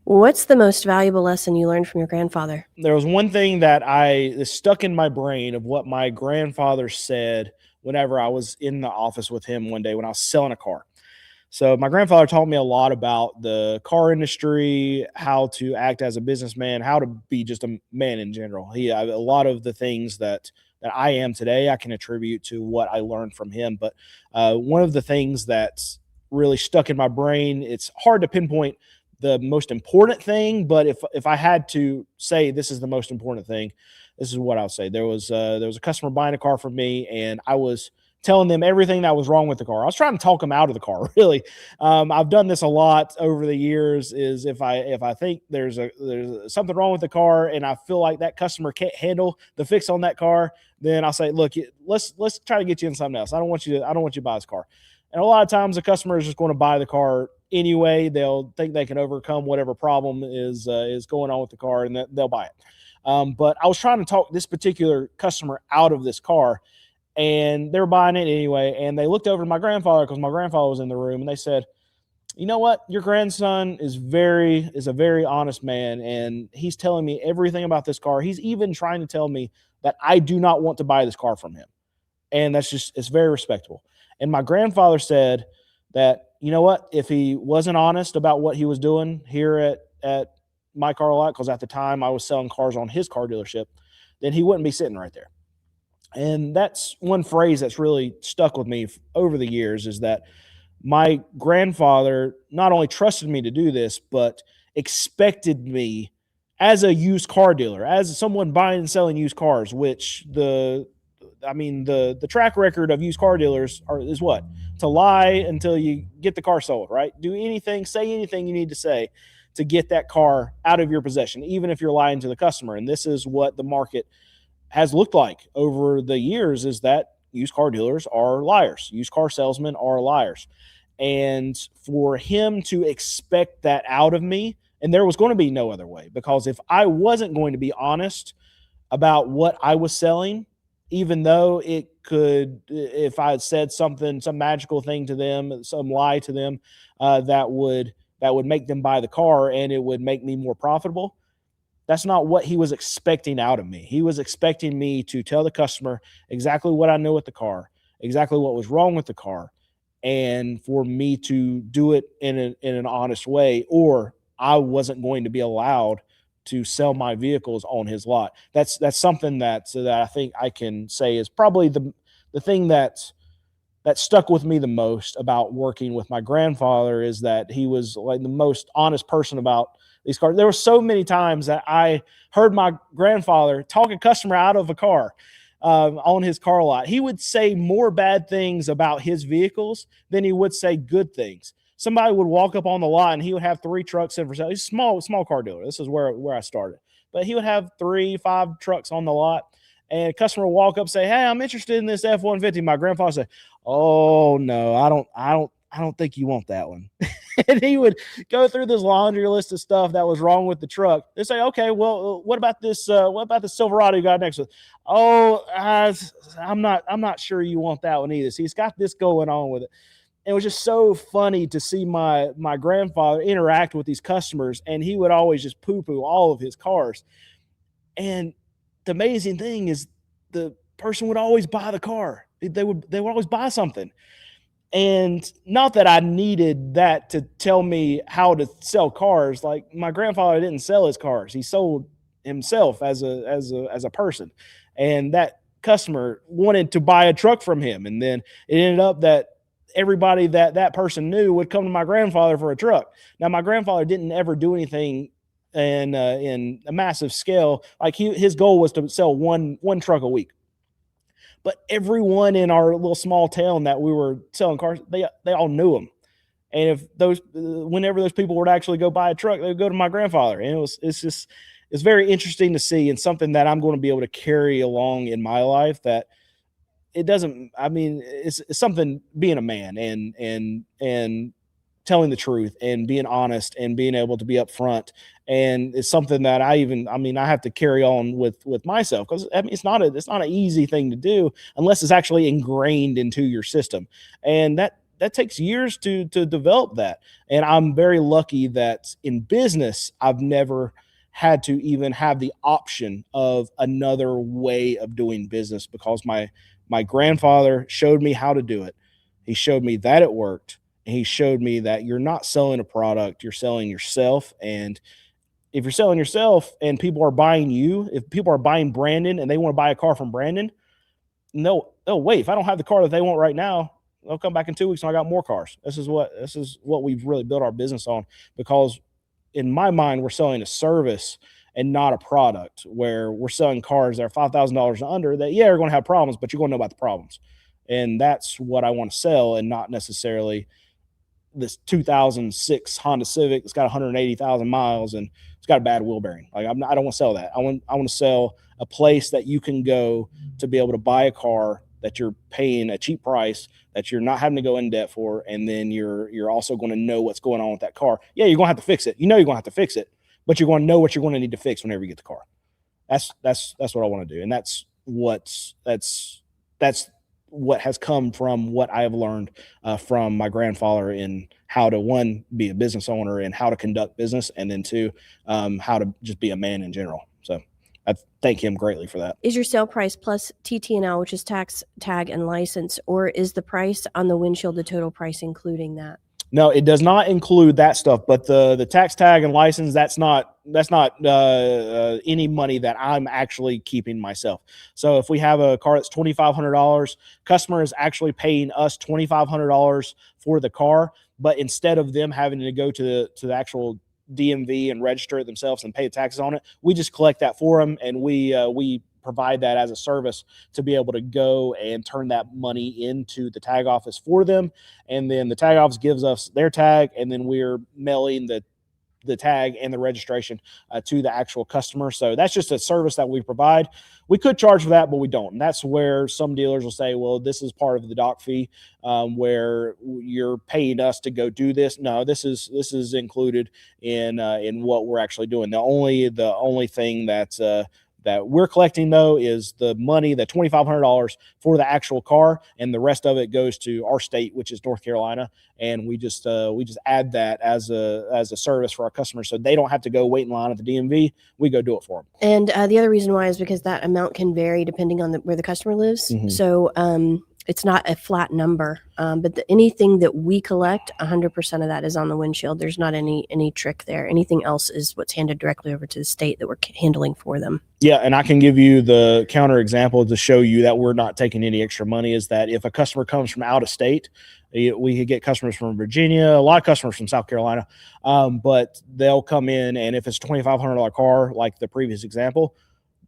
What's the most valuable lesson you learned from your grandfather? There was one thing that stuck in my brain of what my grandfather said whenever I was in the office with him one day when I was selling a car. So my grandfather taught me a lot about the car industry, how to act as a businessman, how to be just a man in general. A lot of the things that I am today, I can attribute to what I learned from him. But one of the things that's really stuck in my brain, it's hard to pinpoint the most important thing, but if I had to say this is the most important thing, this is what I'll say. There was a customer buying a car from me, and I was telling them everything that was wrong with the car. I was trying to talk them out of the car. Really, I've done this a lot over the years. Is if I think there's something wrong with the car, and I feel like that customer can't handle the fix on that car, then I'll say, look, let's try to get you in something else. I don't want you to buy this car. And a lot of times the customer is just going to buy the car anyway. They'll think they can overcome whatever problem is going on with the car, and they'll buy it. But I was trying to talk this particular customer out of this car, and they were buying it anyway. And they looked over to my grandfather because my grandfather was in the room, and they said, "You know what? Your grandson is a very honest man, and he's telling me everything about this car. He's even trying to tell me that I do not want to buy this car from him." And it's very respectable. And my grandfather said that, you know what, if he wasn't honest about what he was doing here at my car lot, because at the time I was selling cars on his car dealership, then he wouldn't be sitting right there. And that's one phrase that's really stuck with me over the years, is that my grandfather not only trusted me to do this, but expected me as a used car dealer, as someone buying and selling used cars, which the track record of used car dealers is what? To lie until you get the car sold, right? Do anything, say anything you need to say to get that car out of your possession, even if you're lying to the customer. And this is what the market has looked like over the years, is that used car dealers are liars. Used car salesmen are liars. And for him to expect that out of me, and there was going to be no other way, because if I wasn't going to be honest about what I was selling, even though it could, if I had said something, some magical thing to them, some lie to them, that would make them buy the car and it would make me more profitable. That's not what he was expecting out of me. He was expecting me to tell the customer exactly what I knew with the car, exactly what was wrong with the car, and for me to do it in an honest way, or I wasn't going to be allowed to sell my vehicles on his lot. That's something that I think I can say is probably the thing that stuck with me the most about working with my grandfather, is that he was like the most honest person about these cars. There were so many times that I heard my grandfather talk a customer out of a car on his car lot. He would say more bad things about his vehicles than he would say good things. Somebody would walk up on the lot and he would have 3 trucks in for sale. He's a small car dealer. This is where I started. But he would have 3, 5 trucks on the lot, and a customer would walk up and say, "Hey, I'm interested in this F-150." My grandfather said, "Oh no, I don't think you want that one." And he would go through this laundry list of stuff that was wrong with the truck. They say, "Okay, well, what about this? What about the Silverado you got next to it?" "Oh, I'm not sure you want that one either. See, he's got this going on with it." It was just so funny to see my grandfather interact with these customers, and he would always just poo-poo all of his cars. And the amazing thing is, the person would always buy the car. They would always buy something. And not that I needed that to tell me how to sell cars. Like, my grandfather didn't sell his cars. He sold himself as a person. And that customer wanted to buy a truck from him. And then it ended up that everybody that person knew would come to my grandfather for a truck. Now, my grandfather didn't ever do anything in a massive scale. Like, his goal was to sell one truck a week. But everyone in our little small town that we were selling cars, they all knew him. And whenever those people would actually go buy a truck, they would go to my grandfather. And it's very interesting to see, and something that I'm going to be able to carry along in my life, that it doesn't, I mean, it's something, being a man and telling the truth and being honest and being able to be upfront. And it's something that I have to carry on with myself, because it's not an easy thing to do unless it's actually ingrained into your system. And that takes years to develop that. And I'm very lucky that in business, I've never had to even have the option of another way of doing business, because my grandfather showed me how to do it. He showed me that it worked, and he showed me that you're not selling a product, you're selling yourself. And if you're selling yourself and people are buying you, if people are buying Brandon and they want to buy a car from Brandon, no, they'll wait. If I don't have the car that they want right now, they'll come back in 2 weeks and I got more cars. This is what we've really built our business on, because in my mind, we're selling a service and not a product, where we're selling cars that are $5,000 and under that, yeah, are going to have problems, but you're going to know about the problems. And that's what I want to sell, and not necessarily this 2006 Honda Civic that's got 180,000 miles and it's got a bad wheel bearing. Like, I don't want to sell that. I want to sell a place that you can go to be able to buy a car that you're paying a cheap price, that you're not having to go in debt for, and then you're also going to know what's going on with that car. Yeah, you're going to have to fix it. You know you're going to have to fix it, but you're going to know what you're going to need to fix whenever you get the car. That's what I want to do, and that's what has come from what I have learned from my grandfather in how to, one, be a business owner and how to conduct business, and then two, how to just be a man in general. So I thank him greatly for that. Is your sale price plus TT&L, which is tax, tag, and license, or is the price on the windshield the total price including that? No, it does not include that stuff, but the tax, tag, and license, that's not any money that I'm actually keeping myself. So if we have a car that's $2,500, customer is actually paying us $2,500 for the car, but instead of them having to go to the actual DMV and register it themselves and pay the taxes on it, we just collect that for them, and we provide that as a service to be able to go and turn that money into the tag office for them. And then the tag office gives us their tag, and then we're mailing the tag and the registration to the actual customer. So that's just a service that we provide. We could charge for that, but we don't. And that's where some dealers will say, well, this is part of the doc fee, where you're paying us to go do this. No, this is included in what we're actually doing. The only thing that we're collecting, though, is the money, the $2,500 for the actual car, and the rest of it goes to our state, which is North Carolina, and we just add that as a service for our customers, so they don't have to go wait in line at the DMV. We go do it for them. And the other reason why is because that amount can vary depending on where the customer lives. Mhm. So it's not a flat number, but anything that we collect, 100% of that is on the windshield. There's not any trick there. Anything else is what's handed directly over to the state that we're handling for them. Yeah, and I can give you the counter example to show you that we're not taking any extra money, is that if a customer comes from out of state, we could get customers from Virginia, a lot of customers from South Carolina, but they'll come in, and if it's a $2,500 car, like the previous example,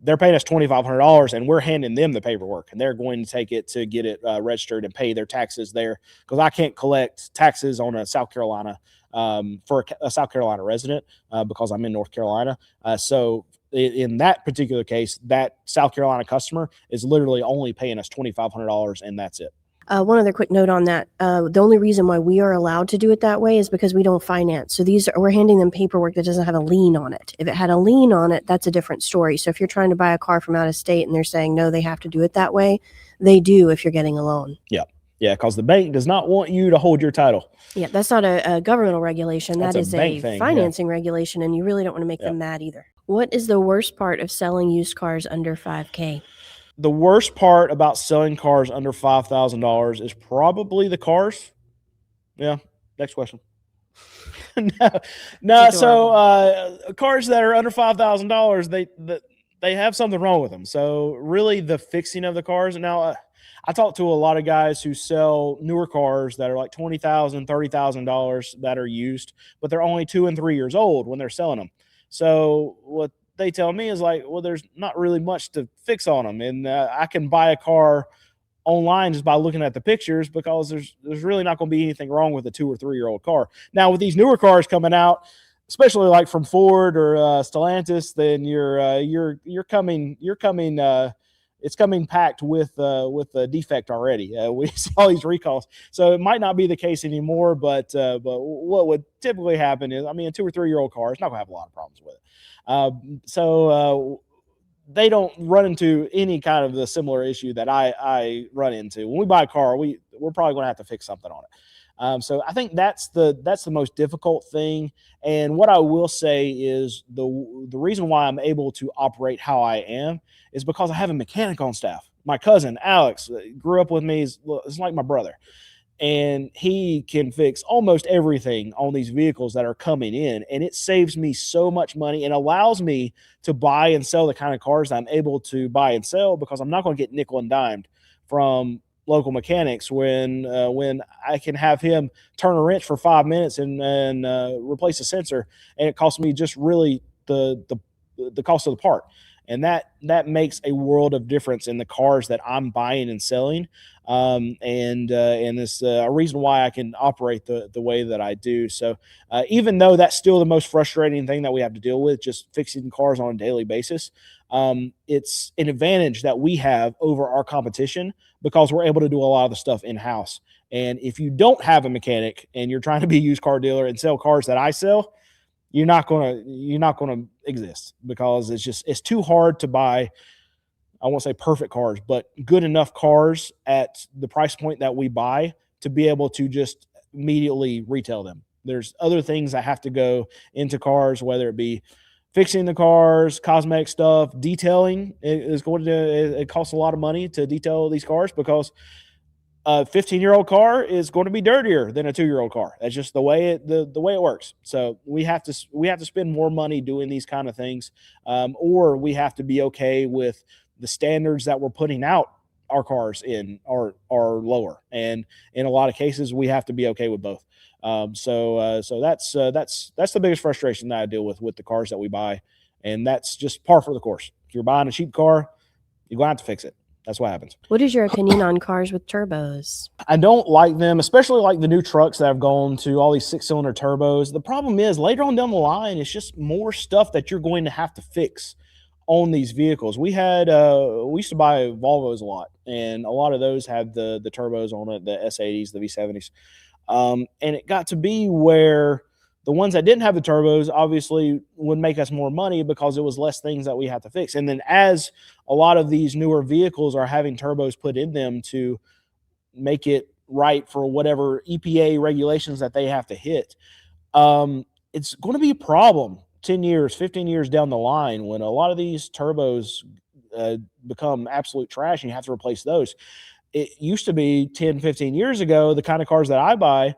they're paying us $2,500, and we're handing them the paperwork, and they're going to take it to get it registered and pay their taxes there, because I can't collect taxes on a South Carolina for a South Carolina resident because I'm in North Carolina. So in that particular case, that South Carolina customer is literally only paying us $2,500, and that's it. One other quick note on that. The only reason why we are allowed to do it that way is because we don't finance. So we're handing them paperwork that doesn't have a lien on it. If it had a lien on it, that's a different story. So if you're trying to buy a car from out of state and they're saying, no, they have to do it that way, they do if you're getting a loan. Yeah, because the bank does not want you to hold your title. Yeah, that's not a governmental regulation. That's that is a financing regulation, and you really don't want to make them mad either. What is the worst part of selling used cars under $5,000? The worst part about selling cars under $5,000 is probably the cars. Yeah. Next question. No. So cars that are under $5,000, they have something wrong with them. So really, the fixing of the cars. Now, I talk to a lot of guys who sell newer cars that are like $20,000, $30,000 that are used, but they're only 2 and 3 years old when they're selling them. So what they tell me is like, well, there's not really much to fix on them, and I can buy a car online just by looking at the pictures, because there's really not going to be anything wrong with a 2 or 3 year old car. Now, with these newer cars coming out, especially like from Ford or Stellantis, then you're coming. It's coming packed with a defect already. We see all these recalls, so it might not be the case anymore. But what would typically happen is, a 2 or 3 year old car is not going to have a lot of problems with it. So they don't run into any kind of the similar issue that I run into. When we buy a car, we're probably going to have to fix something on it. So I think that's the most difficult thing. And what I will say is the reason why I'm able to operate how I am is because I have a mechanic on staff. My cousin Alex grew up with me. Is like my brother, and he can fix almost everything on these vehicles that are coming in, and it saves me so much money and allows me to buy and sell the kind of cars that I'm able to buy and sell, because I'm not going to get nickel and dimed from local mechanics when I can have him turn a wrench for 5 minutes and replace a sensor, and it costs me just really the cost of the part. And that makes a world of difference in the cars that I'm buying and selling. And it's a reason why I can operate the way that I do. So even though that's still the most frustrating thing that we have to deal with, just fixing cars on a daily basis, it's an advantage that we have over our competition because we're able to do a lot of the stuff in house. And if you don't have a mechanic and you're trying to be a used car dealer and sell cars that I sell, you're not gonna exist, because it's too hard to buy. I won't say perfect cars, but good enough cars at the price point that we buy to be able to just immediately retail them. There's other things that have to go into cars, whether it be fixing the cars, cosmetic stuff, detailing. It costs a lot of money to detail these cars, because a 15-year-old car is going to be dirtier than a 2-year-old car. That's just the way it works. So we have to spend more money doing these kind of things, or we have to be okay with the standards that we're putting out our cars in are lower. And in a lot of cases, we have to be okay with both. So that's the biggest frustration that I deal with the cars that we buy, and that's just par for the course. If you're buying a cheap car, you're going to have to fix it. That's what happens. What is your opinion on cars with turbos? I don't like them, especially like the new trucks that have gone to all these 6-cylinder turbos. The problem is later on down the line, it's just more stuff that you're going to have to fix on these vehicles. We used to buy Volvos a lot, and a lot of those had the turbos on it, the S80s, the V70s. And it got to be where the ones that didn't have the turbos obviously would make us more money because it was less things that we had to fix. And then as a lot of these newer vehicles are having turbos put in them to make it right for whatever EPA regulations that they have to hit, it's going to be a problem 10 years, 15 years down the line when a lot of these turbos become absolute trash and you have to replace those. It used to be 10, 15 years ago, the kind of cars that I buy,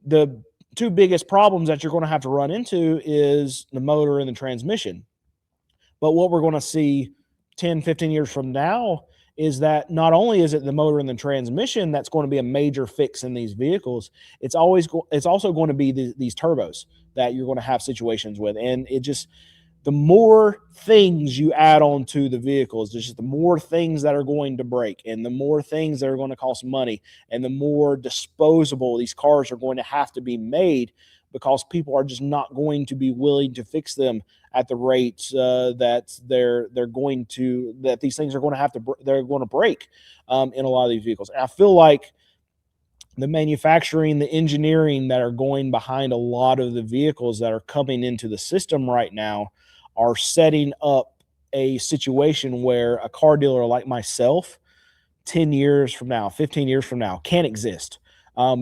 the two biggest problems that you're going to have to run into is the motor and the transmission. But what we're going to see 10, 15 years from now is that not only is it the motor and the transmission that's going to be a major fix in these vehicles, it's also going to be these turbos that you're going to have situations with. And the more things you add on to the vehicles, just the more things that are going to break, and the more things that are going to cost money, and the more disposable these cars are going to have to be made, because people are just not going to be willing to fix them at the rates that that these things are going to they're going to break in a lot of these vehicles. And I feel like the manufacturing, the engineering that are going behind a lot of the vehicles that are coming into the system right now are setting up a situation where a car dealer like myself 10 years from now, 15 years from now can't exist,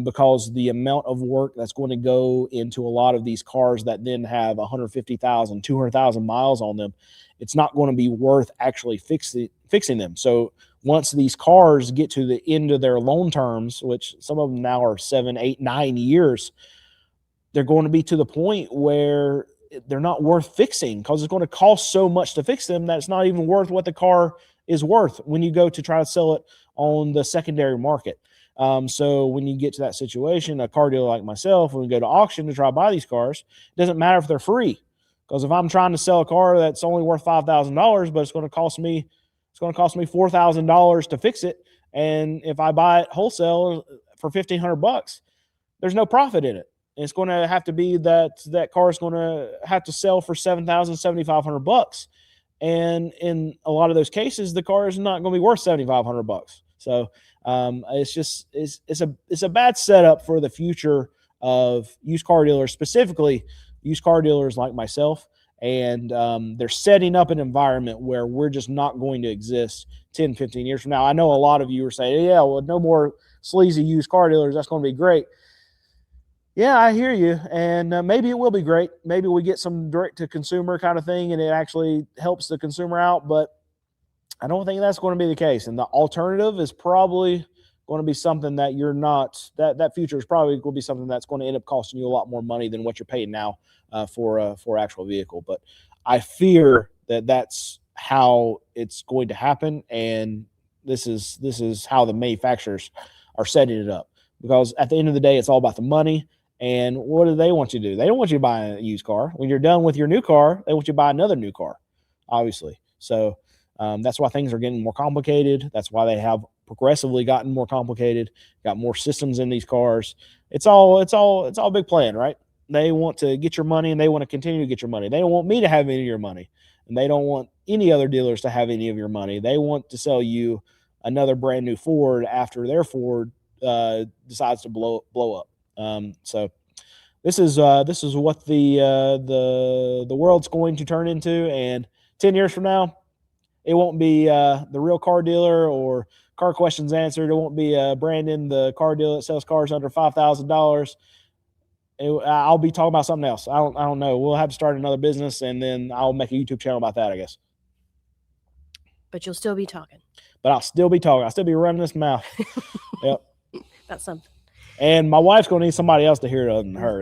because the amount of work that's going to go into a lot of these cars that then have 150,000, 200,000 miles on them, it's not going to be worth actually fixing them. So once these cars get to the end of their loan terms, which some of them now are 7, 8, 9 years, they're going to be to the point where they're not worth fixing, because it's going to cost so much to fix them that it's not even worth what the car is worth when you go to try to sell it on the secondary market. So when you get to that situation, a car dealer like myself, when we go to auction to try to buy these cars, it doesn't matter if they're free, because if I'm trying to sell a car that's only worth $5,000, but it's going to cost me $4,000 to fix it, and if I buy it wholesale for $1,500, there's no profit in it. It's going to have to be that car is going to have to sell for $7,000, $7,500, and in a lot of those cases, the car is not going to be worth $7,500. So it's a bad setup for the future of used car dealers, specifically used car dealers like myself. And they're setting up an environment where we're just not going to exist 10, 15 years from now. I know a lot of you are saying, yeah, well, no more sleazy used car dealers. That's going to be great. Yeah, I hear you. And maybe it will be great. Maybe we get some direct to consumer kind of thing and it actually helps the consumer out. But I don't think that's going to be the case. And the alternative is probably going to be something that you're not, that future is probably going to be something that's going to end up costing you a lot more money than what you're paying now for actual vehicle. But I fear that that's how it's going to happen. And this is how the manufacturers are setting it up because at the end of the day, it's all about the money. And what do they want you to do? They don't want you to buy a used car. When you're done with your new car, they want you to buy another new car, obviously. So that's why things are getting more complicated. That's why they have progressively gotten more complicated. Got more systems in these cars. It's all a big plan, right? They want to get your money and they want to continue to get your money. They don't want me to have any of your money, and they don't want any other dealers to have any of your money. They want to sell you another brand new Ford after their Ford decides to blow up. So this is what the world's going to turn into, and 10 years from now, it won't be the real car dealer or car questions answered. It won't be Brandon, the car dealer that sells cars under $5,000. I'll be talking about something else. I don't know. We'll have to start another business, and then I'll make a YouTube channel about that, I guess. But you'll still be talking. But I'll still be talking. I'll still be running this mouth. Yep. That's something. And my wife's going to need somebody else to hear it other than her.